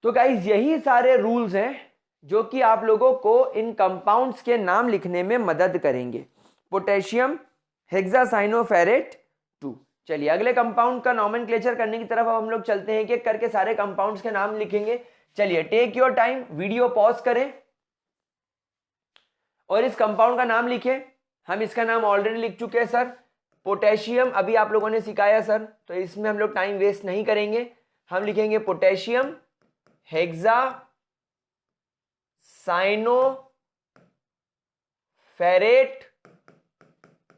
तो गाइस यही सारे रूल्स हैं जो कि आप लोगों को इन कंपाउंड्स के नाम लिखने में मदद करेंगे। Potassium hexacyanoferrate 2। चलिए अगले कंपाउंड का नॉमेनक्लेचर करने की तरफ अब हम लोग चलते हैं, कि करके सारे कंपाउंड्स के नाम लिखेंगे। चलिए take your time, video pause करें और इस कंपाउंड का नाम लिखें। हम इसका नाम ऑलरेडी लिख चुके हैं सर, पोटेशियम अभी आप लोगों ने सिखाया सर, तो इसमें हम लोग टाइम वेस्ट नहीं करेंगे। हम लिखेंगे पोटेशियम हेक्सासाइनोफेरेट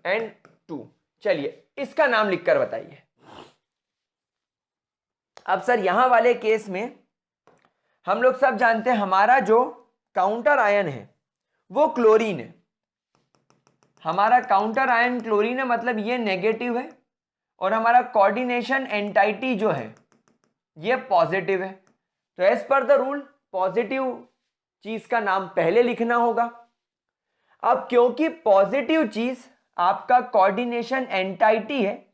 एंड 2। चलिए इसका नाम लिखकर बताइए। अब सर यहां वाले केस में हम लोग सब जानते हैं हमारा जो काउंटर आयन है वो क्लोरीन है। हमारा काउंटर आयन क्लोरीन है, मतलब ये नेगेटिव है, और हमारा कोऑर्डिनेशन एंटाइटी जो है ये पॉजिटिव है। तो as per the rule positive चीज का नाम पहले लिखना होगा। अब क्योंकि पॉजिटिव चीज आपका कोऑर्डिनेशन एंटाइटी है,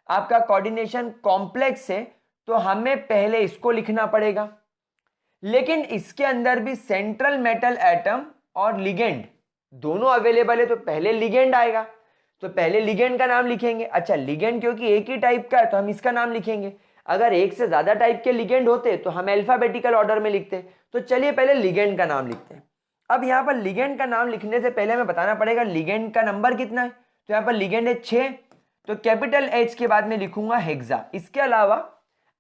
आपका कोऑर्डिनेशन कॉम्प्लेक्स है, तो हमें पहले इसको लिखना पड़ेगा। लेकिन इसके अंदर भी सेंट्रल मेटल एटम और लिगेंड दोनों अवेलेबल है, तो पहले लिगेंड आएगा, तो पहले लिगेंड का नाम लिखेंगे। अच्छा लिगेंड क्योंकि एक ही टाइप का है तो हम इसका नाम लिखेंगे। अगर एक से ज्यादा टाइप के लिगेंड होते तो हम अल्फाबेटिकल ऑर्डर में लिखते। तो चलिए पहले लिगेंड का नाम लिखते हैं। अब यहां पर लिगेंड का नाम लिखने से पहले हमें बताना पड़ेगा लिगेंड का नंबर कितना है। तो यहां पर लिगेंड है 6, तो कैपिटल एच के बाद में लिखूंगा हेक्सा। इसके अलावा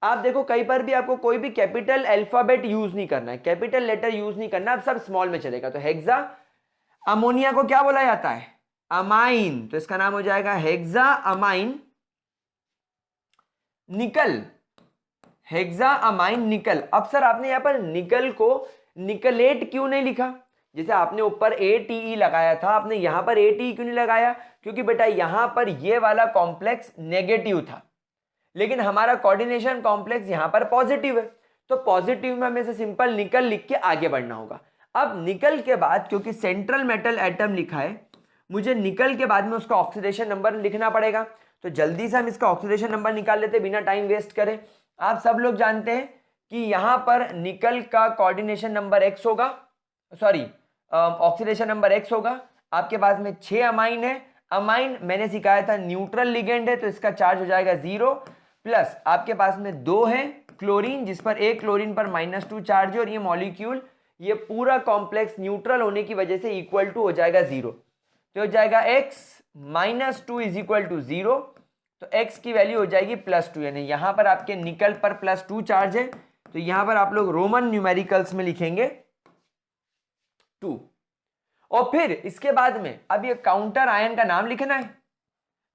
आप देखो कहीं पर भी आपको कोई भी कैपिटल अल्फाबेट यूज नहीं करना है, कैपिटल लेटर यूज नहीं करना, अब सब स्मॉल में चलेगा। तो हेक्सा, अमोनिया को क्या बोला जाता है, अमाइन, तो इसका नाम हो जाएगा हेक्सा अमाइन निकल, हेक्सा अमाइन निकल। अब सर आपने यहां पर निकल को निकलेट क्यों नहीं लिखा, जैसे आपने ऊपर ATE लगाया था, आपने यहां पर ATE क्यों नहीं लगाया, क्योंकि बेटा यहां पर ये वाला कॉम्प्लेक्स नेगेटिव था, लेकिन हमारा कोऑर्डिनेशन कॉम्प्लेक्स यहां पर पॉजिटिव है, तो पॉजिटिव में हमें से सिंपल निकल लिख के आगे बढ़ना होगा। अब निकल के बाद क्योंकि सेंट्रल मेटल एटम लिखा है, मुझे निकल के बाद में उसका ऑक्सीडेशन नंबर लिखना पड़ेगा। तो जल्दी से हम इसका ऑक्सीडेशन नंबर निकाल लेते बिना टाइम वेस्ट करें। आप सब लोग जानते हैं कि यहां पर निकल का कोऑर्डिनेशन नंबर X होगा, सॉरी ऑक्सीडेशन नंबर X होगा। आपके पास में 6 अमाइन है, अमाइन मैंने सिखाया था न्यूट्रल लिगेंड है, तो इसका चार्ज हो जाएगा 0, प्लस आपके पास में 2 है क्लोरीन, जिस पर एक क्लोरीन पर -2 चार्ज है, और ये मॉलिक्यूल ये पूरा कॉम्प्लेक्स न्यूट्रल होने की वजह से इक्वल टू हो जाएगा 0, तो हो जाएगा x -2 इज इक्वल टू 0, तो x की वैल्यू हो जाएगी +2, यानी यहां पर आपके निकल पर +2 चार्ज है, तो यहां पर आप लोग रोमन न्यूमेरिकल्स में लिखेंगे 2। और फिर इसके बाद में अब ये काउंटर आयन का नाम लिखना है,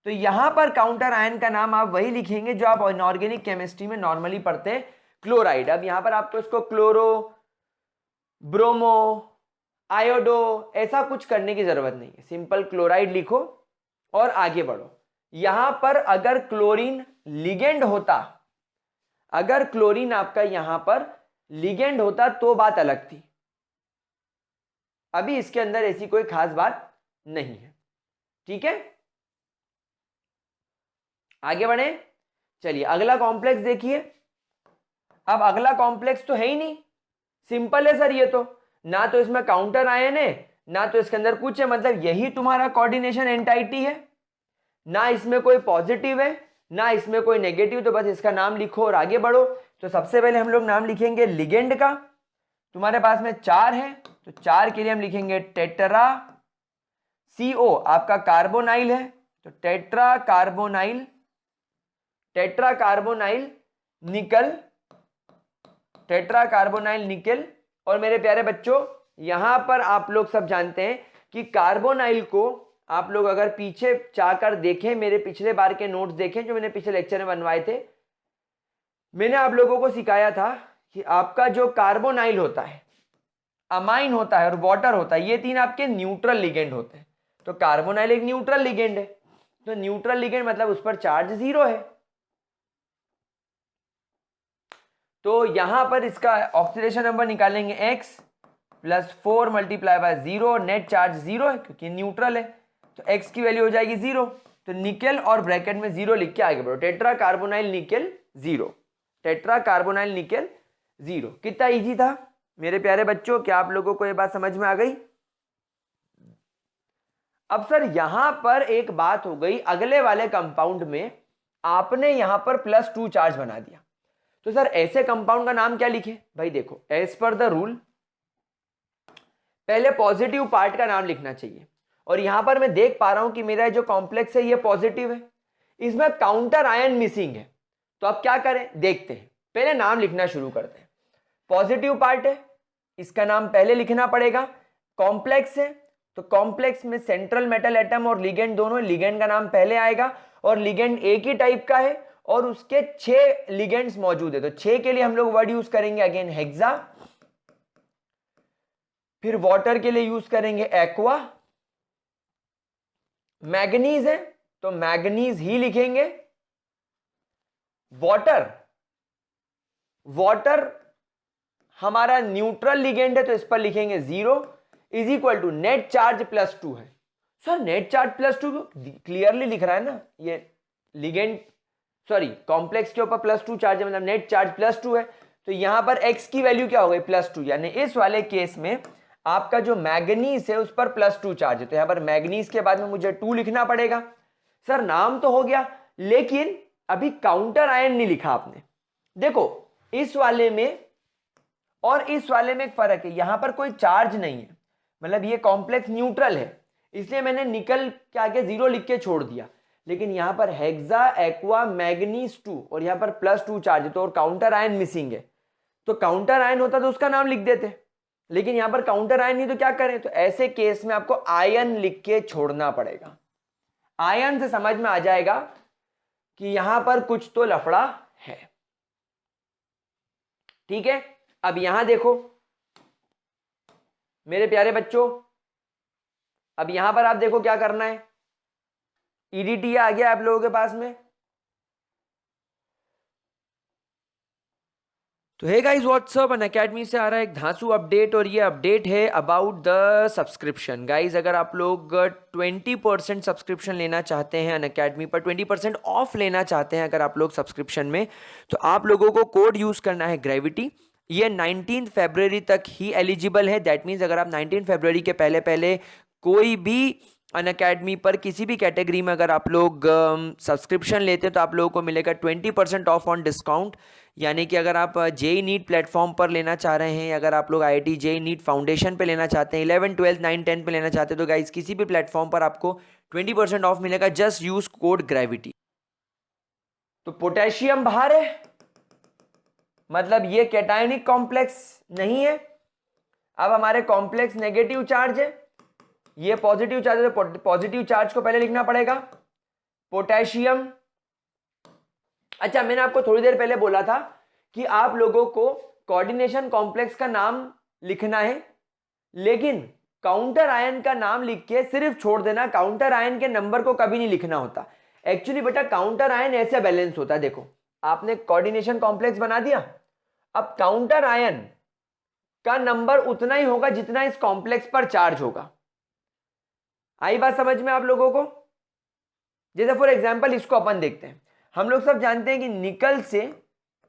तो यहां पर काउंटर आयन का नाम आप वही लिखेंगे जो आप इनऑर्गेनिक केमिस्ट्री में नॉर्मली पढ़ते हैं, क्लोराइड। अब यहां पर आपको इसको क्लोरो, ब्रोमो, आयोडो ऐसा कुछ करने की जरूरत नहीं है, सिंपल क्लोराइड लिखो और आगे बढ़ो। यहां पर अगर क्लोरीन लिगेंड होता, अगर क्लोरीन आपका यहां पर लिगेंड होता तो बात अलग थी, अभी इसके अंदर ऐसी कोई खास बात नहीं है, ठीक है। आगे बढ़े, चलिए अगला कॉम्प्लेक्स देखिए। अब अगला कॉम्प्लेक्स तो है ही नहीं, सिंपल है सर, ये तो ना तो इसमें काउंटर आयन है ना तो इसके अंदर कुछ है, मतलब यही तुम्हारा कोऑर्डिनेशन एंटाइटी है, ना इसमें कोई पॉजिटिव है ना इसमें कोई नेगेटिव, तो बस इसका नाम लिखो और आगे बढ़ो। तो सबसे पहले हम लोग नाम लिखेंगे लिगेंड का, तुम्हारे पास में 4 है, तो 4 के लिए हम लिखेंगे टेट्रा, CO आपका कार्बोनाइल है, तो टेट्रा कार्बोनाइल, टेट्रा कार्बोनाइल निकल, टेट्रा कार्बोनाइल निकल। और मेरे प्यारे बच्चों यहां पर आप लोग सब जानते हैं कि कार्बोनाइल को आप लोग अगर पीछे जाकर देखें, मेरे पिछले बार के नोट्स देखें जो मैंने पिछले लेक्चर में बनवाए थे, मैंने आप लोगों को सिखाया था कि आपका जो कार्बोनाइल होता है, अमाइन होता है और वाटर होता है, ये 3 आपके न्यूट्रल लिगेंड होते हैं। तो कार्बोनाइल एक न्यूट्रल लिगेंड है, तो न्यूट्रल लिगेंड मतलब उस पर चार्ज 0 है, तो यहां पर इसका ऑक्सीडेशन नंबर निकालेंगे x +4 × 0, नेट चार्ज 0 है क्योंकि न्यूट्रल है, तो x की वैल्यू हो जाएगी 0, तो निकल और ब्रैकेट में 0 लिख के आगे बढ़ो, टेट्रा कार्बोनाइल निकल 0, टेट्रा कार्बोनाइल निकल 0। कितना इजी था मेरे प्यारे बच्चों, क्या आप लोगों को ये बात समझ में आ गई? अब सर यहां पर एक बात हो गई, अगले वाले कंपाउंड में आपने यहां पर +2 चार्ज बना दिया, तो सर ऐसे कंपाउंड का नाम क्या लिखे? भाई देखो, एज पर द रूल पहले पॉजिटिव पार्ट का नाम लिखना चाहिए, और यहां पर मैं देख पा रहा हूं कि मेरा जो कॉम्प्लेक्स है ये पॉजिटिव है, इसमें काउंटर आयन मिसिंग है। तो अब क्या करें, देखते हैं, पहले नाम लिखना शुरू करते हैं। पॉजिटिव पार्ट है, इसका नाम पहले लिखना पड़ेगा। कॉम्प्लेक्स है, तो कॉम्प्लेक्स में सेंट्रल मेटल एटम और लिगेंड दोनों, लिगेंड का नाम पहले आएगा, और लिगेंड एक ही टाइप का है और उसके 6 लिगेंड्स मौजूद है, तो 6 के लिए हम लोग वर्ड यूज करेंगे अगेन हेक्सा। फिर वाटर के लिए यूज करेंगे एक्वा। मैग्नीज है तो मैग्नीज ही लिखेंगे। वाटर, वाटर हमारा न्यूट्रल लिगेंड है तो इस पर लिखेंगे 0 is equal to net charge +2 है। सर नेट चार्ज +2 क्लियरली लिख रहा है ना, ये लिगेंड सॉरी कॉम्प्लेक्स के ऊपर +2 चार्ज है, मतलब नेट चार्ज +2 है, तो यहां पर x की वैल्यू क्या हो गई +2, यानी इस वाले केस में आपका जो मैग्नीज है उस पर +2 चार्ज है, तो यहां पर मैग्नीज के बाद में मुझे 2 लिखना पड़ेगा। सर नाम तो हो गया, लेकिन अभी काउंटर आयन नहीं लिखा आपने। देखो इस वाले में और इस वाले में एक फर्क है, यहां पर कोई चार्ज नहीं है, मतलब ये कॉम्प्लेक्स न्यूट्रल है, इसलिए मैंने निकल के आगे 0 लिख के छोड़ दिया, लेकिन यहां पर हेक्सा एक्वा मैग्नीज 2 और यहां पर +2 चार्ज है, तो और काउंटर आयन मिसिंग है, तो काउंटर आयन होता तो उसका नाम लिख देते, लेकिन यहां पर काउंटर आयन नहीं, तो क्या करें, तो ऐसे केस में आपको आयन लिख के छोड़ना पड़ेगा। आयन से समझ में आ जाएगा कि यहां पर कुछ तो लफड़ा है, ठीक है। अब यहां देखो मेरे प्यारे बच्चों, अब यहां पर आप देखो क्या करना है, ईडीटी आ गया आप लोगों के पास में। तो हे गाइस व्हाट्सअप, अनअकैडमी से आ रहा है एक धांसू अपडेट, और ये अपडेट है अबाउट द सब्सक्रिप्शन। गाइस अगर आप लोग 20% सब्सक्रिप्शन लेना चाहते हैं अनअकैडमी पर, 20% ऑफ लेना चाहते हैं अगर आप लोग सब्सक्रिप्शन में, तो आप लोगों को कोड यूज करना है ग्रेविटी। ये 19 फरवरी तक ही एलिजिबल है, दैट मीन्स अगर आप 19 फरवरी के पहले पहले कोई भी अनअकैडमी पर किसी भी कैटेगरी में अगर आप लोग सब्सक्रिप्शन लेते हैं तो आप लोगों को मिलेगा 20% ऑफ ऑन डिस्काउंट। यानी कि अगर आप जेई नीट प्लेटफॉर्म पर लेना चाह रहे हैं, अगर आप लोग आईआईटी जेई नीट फाउंडेशन पे लेना चाहते हैं, 11 12 9 10 पे लेना चाहते हैं, तो गाइस किसी भी प्लेटफॉर्म पर आपको 20% ऑफ मिलेगा, जस्ट यूज कोड ग्रेविटी। तो पोटेशियम बाहर है, मतलब ये कैटायनिक कॉम्प्लेक्स नहीं है। अब हमारे कॉम्प्लेक्स नेगेटिव चार्ज है, ये पॉजिटिव चार्ज है, तो पॉजिटिव चार्ज को पहले लिखना पड़ेगा पोटेशियम। अच्छा मैंने आपको थोड़ी देर पहले बोला था कि आप लोगों को कोऑर्डिनेशन कॉम्प्लेक्स का नाम लिखना है, लेकिन काउंटर आयन का नाम लिख के सिर्फ छोड़ देना, काउंटर आयन के नंबर को कभी नहीं लिखना होता। एक्चुअली बेटा काउंटर आयन ऐसे बैलेंस होता है, देखो आपने कोऑर्डिनेशन कॉम्प्लेक्स बना दिया, अब काउंटर आयन का नंबर उतना ही होगा जितना इस कॉम्प्लेक्स पर चार्ज होगा। आई बात समझ में आप लोगों को? जैसे फॉर एग्जांपल इसको अपन देखते हैं, हम लोग सब जानते हैं कि निकल से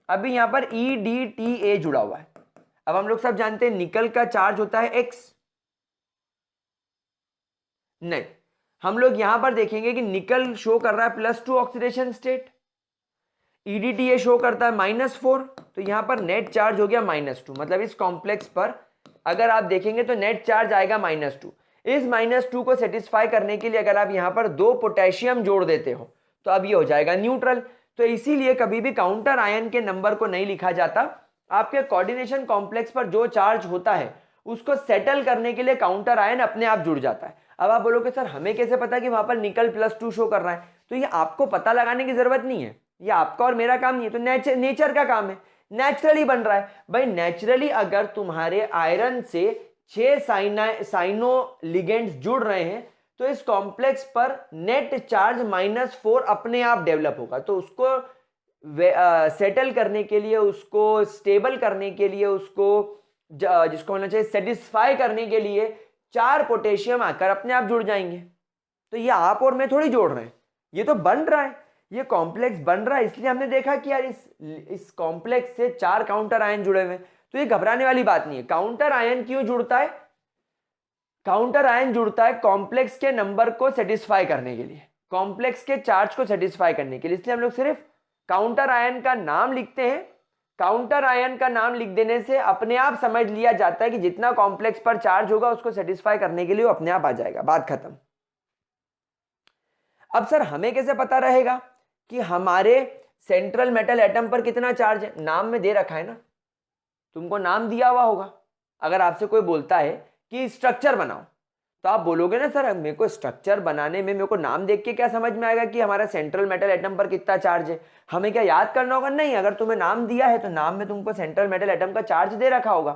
अभी यहां पर EDTA जुड़ा हुआ है। अब हम लोग सब जानते हैं निकल का चार्ज होता है X। नहीं, हम लोग यहां पर देखेंगे कि निकल शो कर रहा है +2 ऑक्सीडेशन स्टेट, EDTA शो करता है -4, तो यहां पर नेट चार्ज हो गया -2, मतलब इस कॉम्प्लेक्स पर अगर आप देखेंगे तो नेट चार्ज आएगा -2। इस -2 को सेटिस्फाई करने के लिए अगर आप यहां पर 2 पोटेशियम जोड़ देते हो तो अब ये हो जाएगा न्यूट्रल। तो इसीलिए कभी भी काउंटर आयन के नंबर को नहीं लिखा जाता, आपके कोऑर्डिनेशन कॉम्प्लेक्स पर जो चार्ज होता है उसको सेटल करने के लिए काउंटर आयन अपने आप जुड़ जाता है। अब आप बोलोगे सर हमें कैसे पता कि वहां पर निकल +2 शो कर रहा है, तो ये आपको पता लगाने की जरूरत नहीं है, ये आपका और मेरा काम नहीं है, तो नेचर का काम है, नेचुरली बन रहा है। भाई नेचुरली अगर तुम्हारे आयरन से 6 साइनो लिगेंड्स जुड़ रहे हैं तो इस कॉम्प्लेक्स पर नेट चार्ज -4 अपने आप डेवलप होगा, तो उसको सेटल करने के लिए, उसको स्टेबल करने के लिए, उसको जिसको होना चाहिए सेटिस्फाई करने के लिए 4 पोटेशियम आकर अपने आप जुड़ जाएंगे। तो ये आप और मैं थोड़ी जोड़ रहे हैं, ये तो बन रहा है। ये कॉम्प्लेक्स बन रहा है, इसलिए हमने देखा कि यार इस कॉम्प्लेक्स से 4 काउंटर आयन जुड़े हुए हैं। तो ये घबराने वाली बात नहीं है। काउंटर आयन क्यों जुड़ता है? काउंटर आयन जुड़ता है कॉम्प्लेक्स के नंबर को सेटिस्फाई करने के लिए, कॉम्प्लेक्स के चार्ज को सेटिस्फाई करने के लिए। इसलिए हम लोग सिर्फ काउंटर आयन का नाम लिखते हैं। काउंटर आयन का नाम लिख देने से अपने आप समझ लिया जाता है कि जितना कॉम्प्लेक्स पर चार्ज होगा उसको सेटिस्फाई करने के लिए वो अपने आप आ जाएगा, बात खत्म। अब सर हमें कैसे पता रहेगा कि हमारे सेंट्रल मेटल एटम पर कितना चार्ज है? नाम में दे रखा है ना, तुमको नाम दिया हुआ होगा। अगर आपसे कोई बोलता है कि स्ट्रक्चर बनाओ, तो आप बोलोगे ना सर मेरे को स्ट्रक्चर बनाने में मेरे को नाम देख के क्या समझ में आएगा कि हमारा सेंट्रल मेटल एटम पर कितना चार्ज है? हमें क्या याद करना होगा? नहीं, अगर तुम्हें नाम दिया है तो नाम में तुमको सेंट्रल मेटल एटम का चार्ज दे रखा होगा।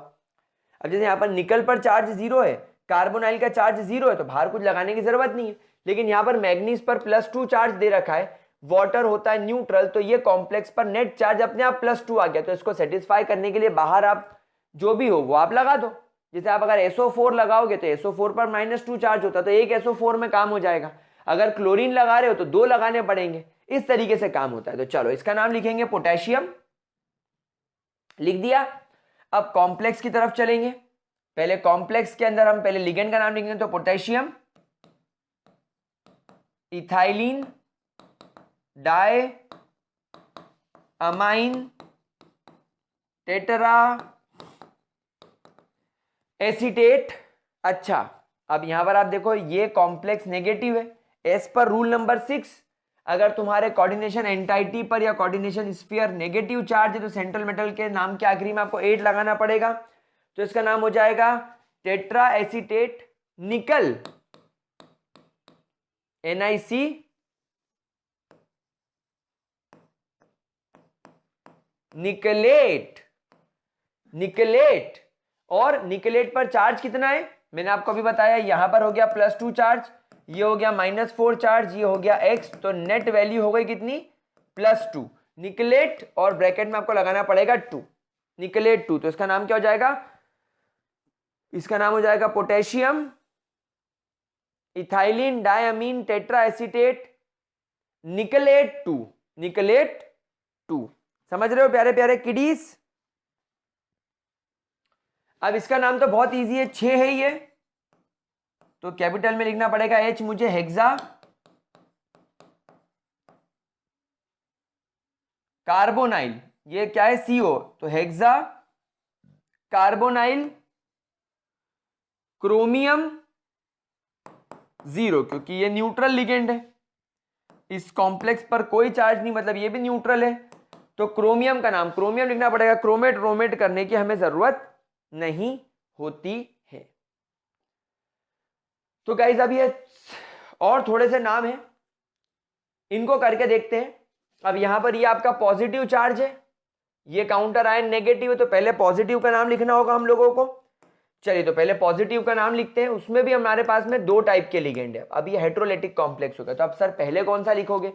अब जैसे यहाँ पर निकल पर चार्ज 0 है, कार्बोनाइल का चार्ज 0 है, तो बाहर कुछ लगाने की जरूरत नहीं है। लेकिन यहाँ पर मैग्नीज पर +2 चार्ज दे रखा है, वाटर होता है न्यूट्रल, तो ये कॉम्प्लेक्स पर नेट चार्ज अपने आप +2 आ गया। तो इसको सेटिस्फाई करने के लिए बाहर आप जो भी हो वो आप लगा दो। जैसे आप अगर SO4 लगाओगे तो SO4 पर -2 चार्ज होता है, तो एक SO4 में काम हो जाएगा। अगर क्लोरीन लगा रहे हो तो 2 लगाने पड़ेंगे। इस तरीके से काम होता है। तो चलो इसका नाम लिखेंगे पोटेशियम, लिख दिया। अब कॉम्प्लेक्स की तरफ चलेंगे। पहले कॉम्प्लेक्स के अंदर हम पहले लिगेंड का नाम लिखेंगे, तो potassium ethylene diamine tetra acetate. अच्छा, अब यहां पर आप देखो ये कॉम्प्लेक्स नेगेटिव है। एस पर रूल नंबर 6, अगर तुम्हारे कोऑर्डिनेशन एंटाइटी पर या कोऑर्डिनेशन स्फीयर नेगेटिव चार्ज है तो सेंट्रल मेटल के नाम के आखिरी में आपको 8 लगाना पड़ेगा। तो इसका नाम हो जाएगा टेट्रा एसीटेट निकल, NiC निकलेट। निकलेट, और निकलेट पर चार्ज कितना है मैंने आपको अभी बताया। यहां पर हो गया +2 चार्ज, ये हो गया -4 चार्ज, ये हो गया x, तो नेट वैल्यू हो गई कितनी? +2 निकलेट, और ब्रैकेट में आपको लगाना पड़ेगा 2, निकलेट 2। तो इसका नाम क्या हो जाएगा? इसका नाम हो जाएगा potassium ethylene diamine tetra acetate निकलेट 2, निकलेट 2। समझ रहे हो प्यारे प्यारे किडीज? अब इसका नाम तो बहुत इजी है, 6 है ये, तो कैपिटल में लिखना पड़ेगा H मुझे। हेक्सा कार्बोनाइल, ये क्या है? CO, तो हेक्सा कार्बोनाइल क्रोमियम 0, क्योंकि ये न्यूट्रल लिगेंड है, इस कॉम्प्लेक्स पर कोई चार्ज नहीं, मतलब ये भी न्यूट्रल है। तो क्रोमियम का नाम क्रोमियम लिखना पड़ेगा। क्रोमेट रोमेट करने की हमें जरूरत नहीं होती है। तो गाइस अब ये और थोड़े से नाम हैं, इनको करके देखते हैं। अब यहां पर ये आपका पॉजिटिव चार्ज है, ये काउंटर आयन नेगेटिव है, तो पहले पॉजिटिव का नाम लिखना होगा हम लोगों को। चलिए तो पहले पॉजिटिव का नाम लिखते हैं। उसमें भी हमारे पास में 2 टाइप के लिगेंड है। अब ये हेट्रोलेटिक कॉम्प्लेक्स होगा, तो अब सर पहले कौन सा लिखोगे?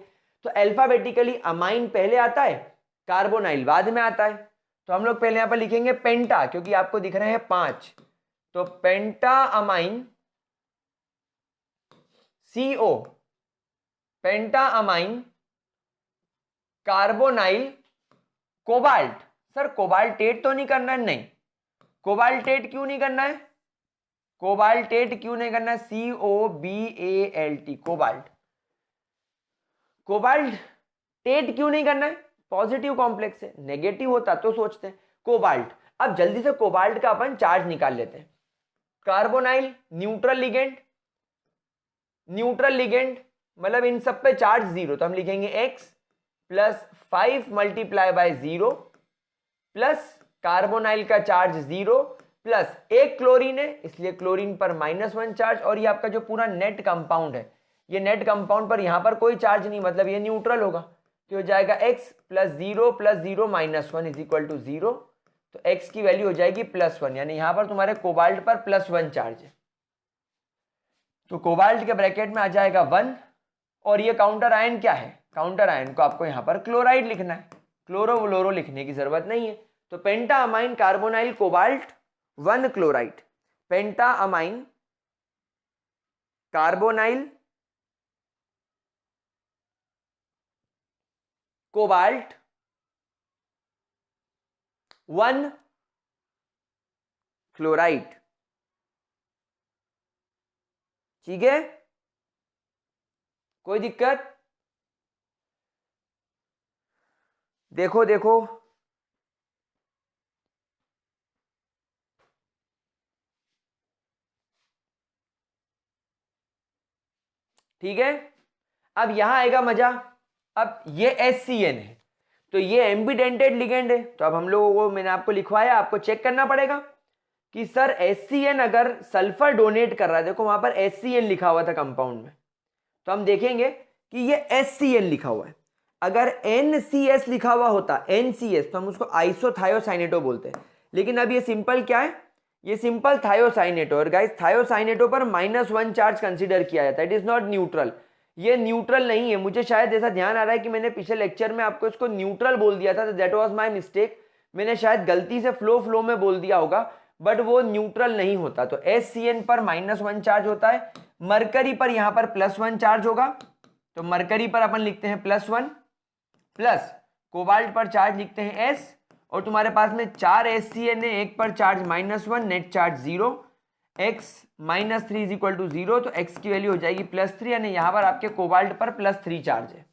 तो अल्फाबेटिकली अमाइन पहले आता है, कार्बोनाइल बाद में आता है। तो हम लोग पहले यहां पर लिखेंगे पेंटा, क्योंकि आपको दिख रहे हैं 5, तो penta amine CO, penta amine carbonyl cobalt. Sir cobaltate तो नहीं करना है? नहीं, कोबाल्टेट क्यों नहीं करना है? कोबाल्टेट क्यों नहीं करना है? COBALT, cobalt. कोबाल्टेट क्यों नहीं करना है? पॉजिटिव कॉम्प्लेक्स है, नेगेटिव होता तो सोचते हैं। कोबाल्ट, अब जल्दी से कोबाल्ट का अपन चार्ज निकाल लेते हैं। Carbonyl neutral ligand, neutral ligand मतलब इन सब पे चार्ज 0, तो हम लिखेंगे x + 5 × 0 प्लस कार्बोनाइल का चार्ज 0 प्लस एक क्लोरीन है, इसलिए क्लोरीन पर -1 चार्ज। और ये आपका जो पूरा नेट कंपाउंड है, ये नेट कंपाउंड पर यहां पर कोई चार्ज नहीं, मतलब ये न्यूट्रल होगा। तो हो जाएगा x + 0 + 0 - 1 = 0। तो x की वैल्यू हो जाएगी +1, यानी यहां पर तुम्हारे कोबाल्ट पर +1 चार्ज है। तो कोबाल्ट के ब्रैकेट में आ जाएगा 1। और ये काउंटर आयन क्या है? काउंटर आयन को आपको यहां पर क्लोराइड लिखना है, क्लोरो व्लोरो लिखने की जरूरत नहीं है। तो penta amine carbonyl cobalt 1 chloride, पेंटा अमाइन कार्बोनाइल कोबाल्ट 1 क्लोराइड। ठीक है, कोई दिक्कत? देखो देखो, ठीक है। अब यहां आएगा मजा। अब ये HCN है, तो ये एम्बिडेंटेड लिगेंड है, तो अब हम लोगों को, मैंने आपको लिखवाया, आपको चेक करना पड़ेगा कि सर HCN अगर सल्फर डोनेट कर रहा है, देखो वहां पर HCN लिखा हुआ था कंपाउंड में, तो हम देखेंगे कि ये HCN लिखा हुआ है। अगर NCS लिखा हुआ होता, NCS, तो हम उसको आइसोथायोसाइनेटो बोलते हैं। लेकिन अब ये सिंपल क्या है, ये सिंपल थायोसाइनेटो। और गाइस थायोसाइनेटो पर -1 चार्ज कंसीडर किया जाता है, इट इज नॉट न्यूट्रल। ये न्यूट्रल नहीं है। मुझे शायद ऐसा ध्यान आ रहा है कि मैंने पिछले लेक्चर में आपको इसको न्यूट्रल बोल दिया था, तो दैट वाज माय मिस्टेक। मैंने शायद गलती से फ्लो में बोल दिया होगा, बट वो न्यूट्रल नहीं होता। तो HCN पर -1 चार्ज होता है, मरकरी पर यहां पर +1 चार्ज होगा, तो मरकरी पर अपन लिखते हैं +1, प्लस कोबाल्ट पर चार्ज लिखते हैं S, और तुम्हारे पास में 4 HCN है, एक पर charge -1, net charge 0, x -3 is equal to 0, तो x की वैल्यू हो जाएगी +3, यानी यहां पर आपके कोबाल्ट पर +3 चार्ज है।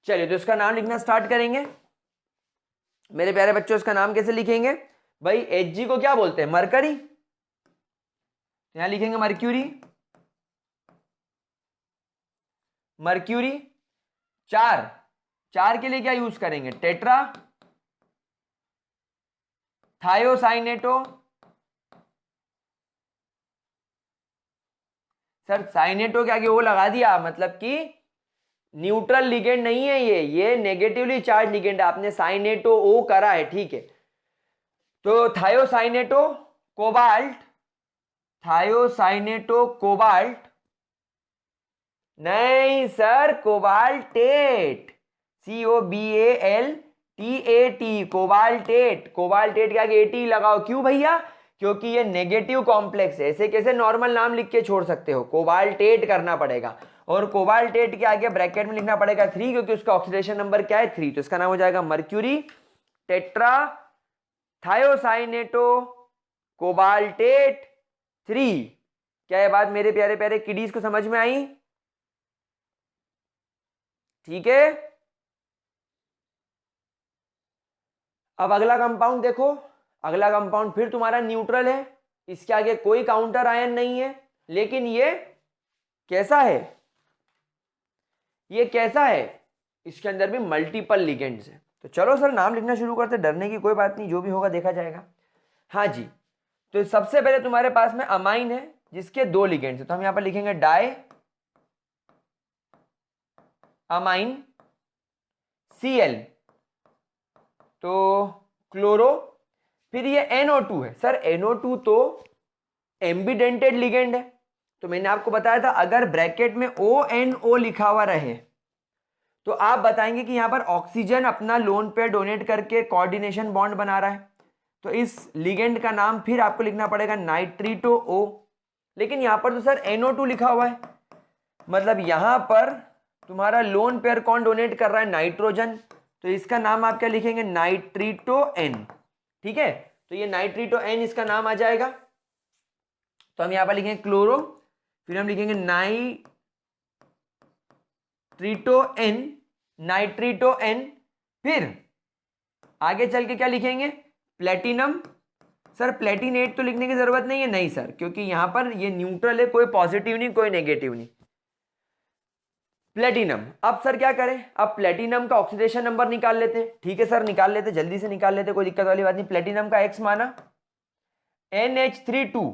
चलिए, तो इसका नाम लिखना स्टार्ट करेंगे मेरे प्यारे बच्चों। इसका नाम कैसे लिखेंगे भाई? Hg को क्या बोलते हैं? मरकरी। यहां लिखेंगे मर्क्यूरी, मर्क्यूरी। 4 के लिए क्या यूज करेंगे? Tetra thiocyanato. सर साइनेटो के आगे वो लगा दिया, मतलब कि न्यूट्रल लिगेंड नहीं है ये नेगेटिवली चार्ज लिगेंड है। आपने साइनेटो ओ करा है, ठीक है। तो थायोसाइनेटो कोबाल्ट, थायोसाइनेटो कोबाल्ट नहीं sir, cobaltate, COBALTAT, cobaltate. Cobaltate के आगे AT लगाओ, क्यों भैया? क्योंकि ये नेगेटिव कॉम्प्लेक्स है। ऐसे कैसे नॉर्मल नाम लिख के छोड़ सकते हो? कोबाल्टेट करना पड़ेगा, और कोबाल्टेट के आगे ब्रैकेट में लिखना पड़ेगा 3, क्योंकि उसका ऑक्सीडेशन नंबर क्या है? 3। तो इसका नाम हो जाएगा मर्क्यूरी टेट्रा थायोसाइनेटो कोबाल्टेट 3। क्या ये बात मेरे प्यारे प्यारे किडीज को समझ में आई? ठीक है। अब अगला कंपाउंड देखो। अगला कंपाउंड फिर तुम्हारा न्यूट्रल है, इसके आगे कोई काउंटर आयन नहीं है, लेकिन ये कैसा है? ये कैसा है? इसके अंदर भी मल्टीपल लिगेंड्स है। तो चलो सर नाम लिखना शुरू करते, डरने की कोई बात नहीं, जो भी होगा देखा जाएगा। हाँ जी, तो सबसे पहले तुम्हारे पास में अमाइन है जिसके 2 लिगेंड्स है, तो हम यहां पर लिखेंगे डाई अमाइन Cl, तो क्लोरो। फिर ये NO2 है। सर NO2 तो एम्बिडेंटेड लिगेंड है, तो मैंने आपको बताया था अगर ब्रैकेट में ONO लिखा हुआ रहे तो आप बताएंगे कि यहां पर ऑक्सीजन अपना लोन पेयर डोनेट करके कोऑर्डिनेशन बॉन्ड बना रहा है, तो इस लिगेंड का नाम फिर आपको लिखना पड़ेगा नाइट्रीटो O। लेकिन यहां पर तो सर NO2 लिखा हुआ है, मतलब यहां पर तुम्हारा लोन पेयर कौन डोनेट कर रहा है? नाइट्रोजन, तो इसका नाम आप क्या लिखेंगे? नाइट्रीटो N। ठीक है, तो ये नाइट्रीटो N इसका नाम आ जाएगा। तो हम यहां पर लिखेंगे क्लोरो, फिर हम लिखेंगे नाइट्रीटो N, नाइट्रीटो N। फिर आगे चल के क्या लिखेंगे? प्लेटिनम। सर प्लेटिनेट तो लिखने की जरूरत नहीं है, नहीं सर, क्योंकि यहां पर ये न्यूट्रल है, कोई पॉजिटिव नहीं कोई नेगेटिव नहीं। प्लेटिनम। अब सर क्या करें? अब प्लेटिनम का ऑक्सीडेशन नंबर निकाल लेते हैं। ठीक है सर, निकाल लेते, जल्दी से निकाल लेते, कोई दिक्कत वाली बात नहीं। प्लेटिनम का X माना NH3 2,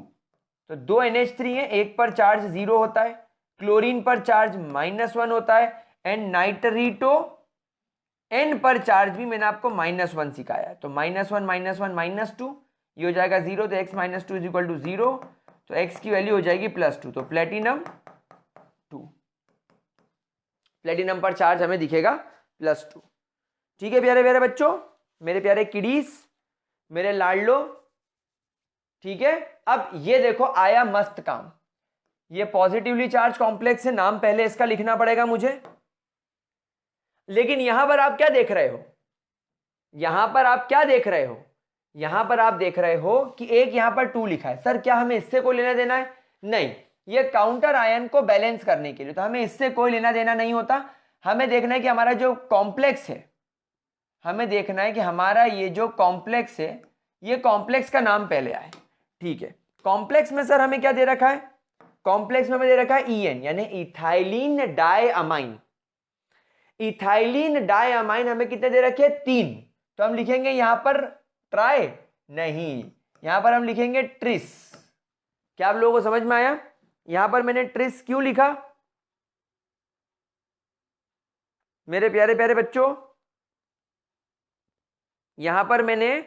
तो 2 NH3 है, एक पर चार्ज 0 होता है, क्लोरीन पर चार्ज -1 होता है, एंड नाइट्रीटो N पर चार्ज भी मैंने आपको -1 सिखाया है, तो -1 -1 -2, ये हो जाएगा 0, तो x - 2 = 0, तो x की वैल्यू हो जाएगी +2, तो प्लेटिनम 2, प्लेटिनम पर चार्ज हमें दिखेगा +2। ठीक है प्यारे प्यारे बच्चों, मेरे प्यारे किडीज, मेरे लाडलो। ठीक है, अब ये देखो आया मस्त काम। ये पॉजिटिवली चार्ज कॉम्प्लेक्स है, नाम पहले इसका लिखना पड़ेगा मुझे, लेकिन यहां पर आप क्या देख रहे हो, यहां पर आप क्या देख रहे हो, यहां पर आप देख रहे हो कि एक यहां पर 2 लिखा है। सर क्या हमें इससे कोई लेना देना है? नहीं, ये काउंटर आयन को बैलेंस करने के लिए, तो हमें इससे कोई लेना देना नहीं होता। हमें देखना है कि हमारा जो कॉम्प्लेक्स है, हमें देखना है कि हमारा ये जो कॉम्प्लेक्स है, ये कॉम्प्लेक्स का नाम पहले आए। ठीक है, कॉम्प्लेक्स में सर हमें क्या दे रखा है? कॉम्प्लेक्स में हमें दे रखा है EN, यानी इथाइलिन डायअमाइन। इथाइलिन डायअमाइन हमें कितने दे रखे हैं? 3। तो हम लिखेंगे यहां पर ट्राई नहीं, यहां पर हम लिखेंगे ट्रिस। क्या आप लोगों को समझ में आया? यहां पर मैंने ट्रिस क्यों लिखा मेरे प्यारे प्यारे बच्चों? यहां पर मैंने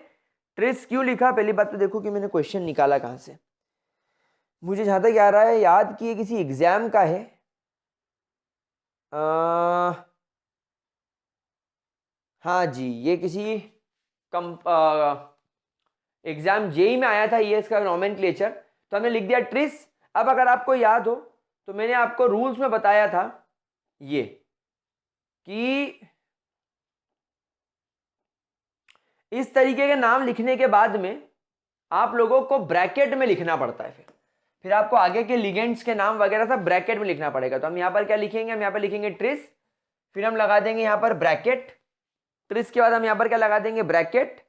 ट्रिस क्यों लिखा? पहली बात तो देखो कि मैंने क्वेश्चन निकाला कहां से। मुझे जहां तक आ रहा है याद कि ये किसी एग्जाम का है। हाँ जी, ये किसी एग्जाम जेई में आया था, ये इसका नोमेनक्लेचर, तो हमने लिख दिया ट्रिस। अब अगर आपको याद हो तो मैंने आपको रूल्स में बताया था ये कि इस तरीके के नाम लिखने के बाद में आप लोगों को ब्रैकेट में लिखना पड़ता है। फिर आपको आगे के लिगेंड्स के नाम वगैरह सब ब्रैकेट में लिखना पड़ेगा। तो हम यहाँ पर क्या लिखेंगे? हम यहाँ पर लिखेंगे ट्रिस, फिर हम लगा देंगे यहाँ पर ब्रैकेट। ट्रिस के बाद हम यहाँ पर क्या लगा देंगे? ब्रैकेट।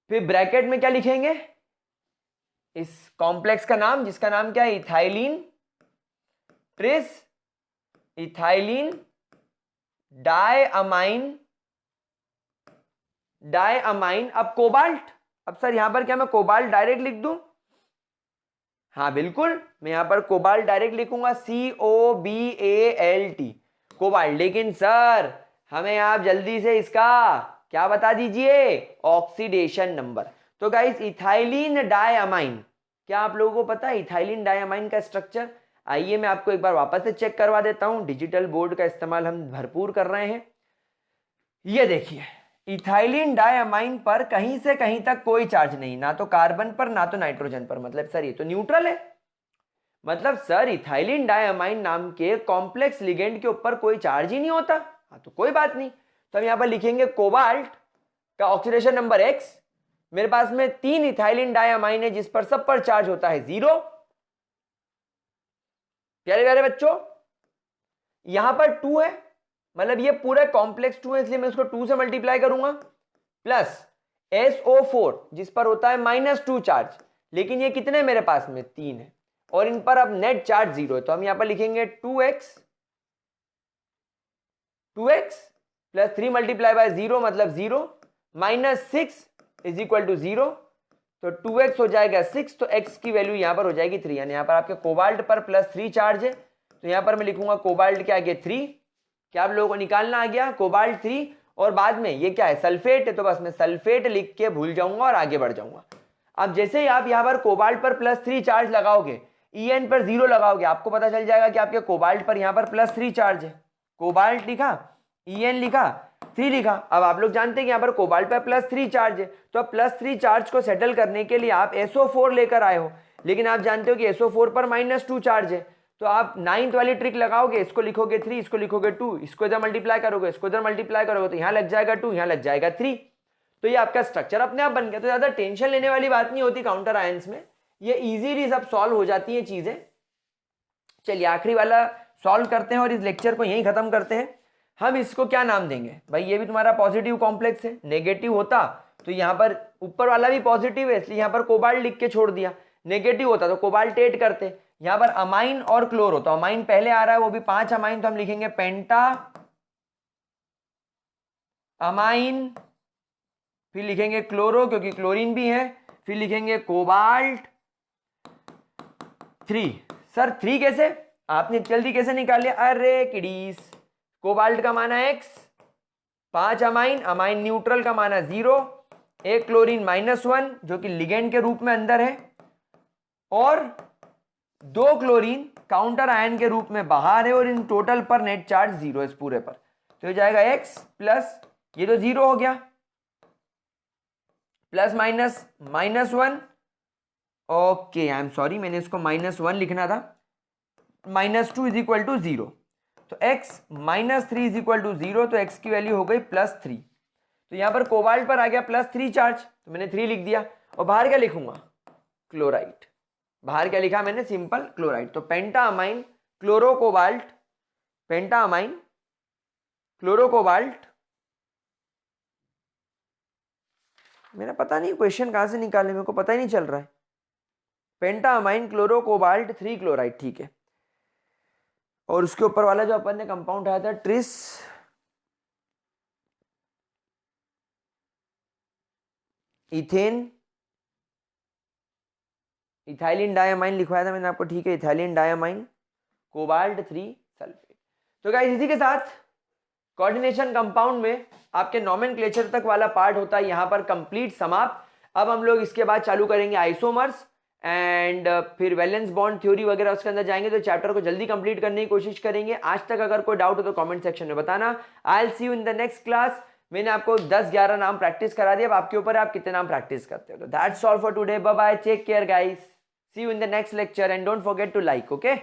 फिर ब्रैकेट में क्या लिखेंगे? इस कॉम्प्लेक्स का नाम, जिसका नाम क्या है? Ethylene tris, ethylene diamine, diamine. अब कोबाल्ट, अब सर यहां पर क्या मैं कोबाल्ट डायरेक्ट लिख दूं? हाँ बिल्कुल, मैं यहां पर कोबाल्ट डायरेक्ट लिखूंगा, COBALT, कोबाल्ट। लेकिन सर हमें आप जल्दी से इसका क्या बता दीजिए? Oxidation number. तो गाइस इथाइलिन डायअमाइन, क्या आप लोगों को पता है इथाइलिन डायअमाइन का स्ट्रक्चर? आइए मैं आपको एक बार वापस से चेक करवा देता हूं। डिजिटल बोर्ड का इस्तेमाल हम भरपूर कर रहे हैं। ये देखिए, इथाइलिन डायअमाइन पर कहीं से कहीं तक कोई चार्ज नहीं, ना तो कार्बन पर ना तो नाइट्रोजन पर। मतलब सर ये तो न्यूट्रल है। मतलब सर इथाइलिन डायअमाइन नाम के कॉम्प्लेक्स लिगेंड के ऊपर कोई चार्ज ही नहीं होता। हाँ तो कोई बात नहीं, तो हम यहां पर लिखेंगे कोबाल्ट का ऑक्सीडेशन नंबर X। मेरे पास में 3 इथाइलिन डायअमाइन है जिस पर सब पर चार्ज होता है 0। प्यारे प्यारे बच्चों, यहां पर 2 है, मतलब ये पूरा कॉम्प्लेक्स 2 है, इसलिए मैं इसको 2 से मल्टीप्लाई करूंगा, प्लस SO4 जिस पर होता है -2 चार्ज। लेकिन ये कितने मेरे पास में? 3 है, और इन पर अब नेट चार्ज 0 है। तो हम यहां पर लिखेंगे 2x प्लस 3 मल्टीप्लाई बाय 0 मतलब 0, -6 इज इक्वल टू 0। तो 2x हो जाएगा 6, तो x की वैल्यू यहां पर हो जाएगी 3। यानी यहां पर आपके कोबाल्ट पर +3 चार्ज है, तो यहां पर मैं लिखूंगा कोबाल्ट के आगे 3। क्या आप लोगों को निकालना आ गया? कोबाल्ट 3। और बाद में ये क्या है? सल्फेट है, तो बस मैं सल्फेट लिख के भूल जाऊंगा और आगे बढ़ जाऊंगा। अब जैसे ही आप यहां पर कोबाल्ट पर +3 चार्ज लगाओगे, EN पर 0 लगाओगे, आपको पता चल जाएगा कि आपके कोबाल्ट पर यहां पर +3 चार्ज है। कोबाल्ट लिखा, EN लिखा, 3 लिखा। अब आप लोग जानते हैं कि यहां पर कोबाल्ट पर +3 चार्ज है, तो अब +3 चार्ज को सेटल करने के लिए आप SO4 लेकर आए हो, लेकिन आप जानते हो कि SO4 पर -2 चार्ज है। तो आप 9th वाली ट्रिक लगाओगे, इसको लिखोगे 3, इसको लिखोगे 2, इसको इधर मल्टीप्लाई करोगे, इसको इधर मल्टीप्लाई करोगे, तो यहां लग जाएगा 2, यहां लग जाएगा 3। तो ये आपका स्ट्रक्चर अपने आप बन गया। तो ज्यादा टेंशन लेने वाली बात नहीं होती काउंटर आयंस में, ये इजीली सब सॉल्व हो जाती हैं चीजें। चलिए आखिरी वाला सॉल्व करते हैं और इस लेक्चर को यहीं खत्म करते हैं। हम इसको क्या नाम देंगे भाई? ये भी तुम्हारा पॉजिटिव कॉम्प्लेक्स है, नेगेटिव होता तो यहां पर ऊपर वाला भी पॉजिटिव है, इसलिए यहां पर कोबाल्ट लिख के छोड़ दिया। नेगेटिव होता तो कोबाल्टेट करते। यहां पर अमाइन और क्लोरो, तो अमाइन पहले आ रहा है, वो भी 5 अमाइन, तो हम लिखेंगे पेंटा अमाइन। फिर लिखेंगे क्लोरो क्योंकि क्लोरीन भी है, फिर लिखेंगे कोबाल्ट 3। सर 3 कैसे? आपने जल्दी कैसे निकाल लिया? अरे किडीस, कोबाल्ट का माना X, 5 अमाइन, अमाइन न्यूट्रल का माना 0, एक क्लोरीन -1 जो कि लिगेंड के रूप में अंदर है, और 2 क्लोरीन काउंटर आयन के रूप में बाहर है, और इन टोटल पर नेट चार्ज 0 है इस पूरे पर। तो हो जाएगा X प्लस, ये तो 0 हो गया, plus minus -1। Okay, I am sorry, मैंने इसको -1 लिखना था। -2 इज इक्वल टू 0। तो x minus 3 is equal to 0, तो x की वैल्यू हो गई +3। तो यहां पर कोबाल्ट पर आ गया +3 चार्ज, तो मैंने 3 लिख दिया। और बाहर क्या लिखूंगा? क्लोराइड। बाहर क्या लिखा मैंने? Simple chloride. तो पेंटामाइन क्लोरोकोबाल्ट, पेंटामाइन क्लोरोकोबाल्ट। मेरा पता नहीं क्वेश्चन कहां से निकाले, मेरे को पता ही नहीं चल रहा है। पेंटामाइन क्लोरोकोबाल्ट 3 क्लोराइड, ठीक है। और उसके ऊपर वाला जो अपन ने कंपाउंड आया था ट्रिस इथेन इथाइलिन डायमाइन लिखवाया था मैंने आपको, ठीक है, इथाइलिन डायमाइन कोबाल्ट 3 सल्फेट। तो गाइस इसी के साथ कोऑर्डिनेशन कंपाउंड में आपके नोमेनक्लेचर तक वाला पार्ट होता है यहां पर कंप्लीट समाप्त। अब हम लोग इसके बाद चालू करेंगे आइसोमर्स एंड फिर वैलेंस बॉन्ड थ्योरी वगैरह उसके अंदर जाएंगे। तो चैप्टर को जल्दी कंप्लीट करने की कोशिश करेंगे। आज तक अगर कोई डाउट हो तो कमेंट सेक्शन में बताना। I will see you in the next class. मैंने आपको 10-11 नाम प्रैक्टिस करा दिया, अब आपके ऊपर है आप कितने नाम प्रैक्टिस करते हो। तो that's all for today, bye bye, take care guys, see you in the next lecture and don't forget to like, okay.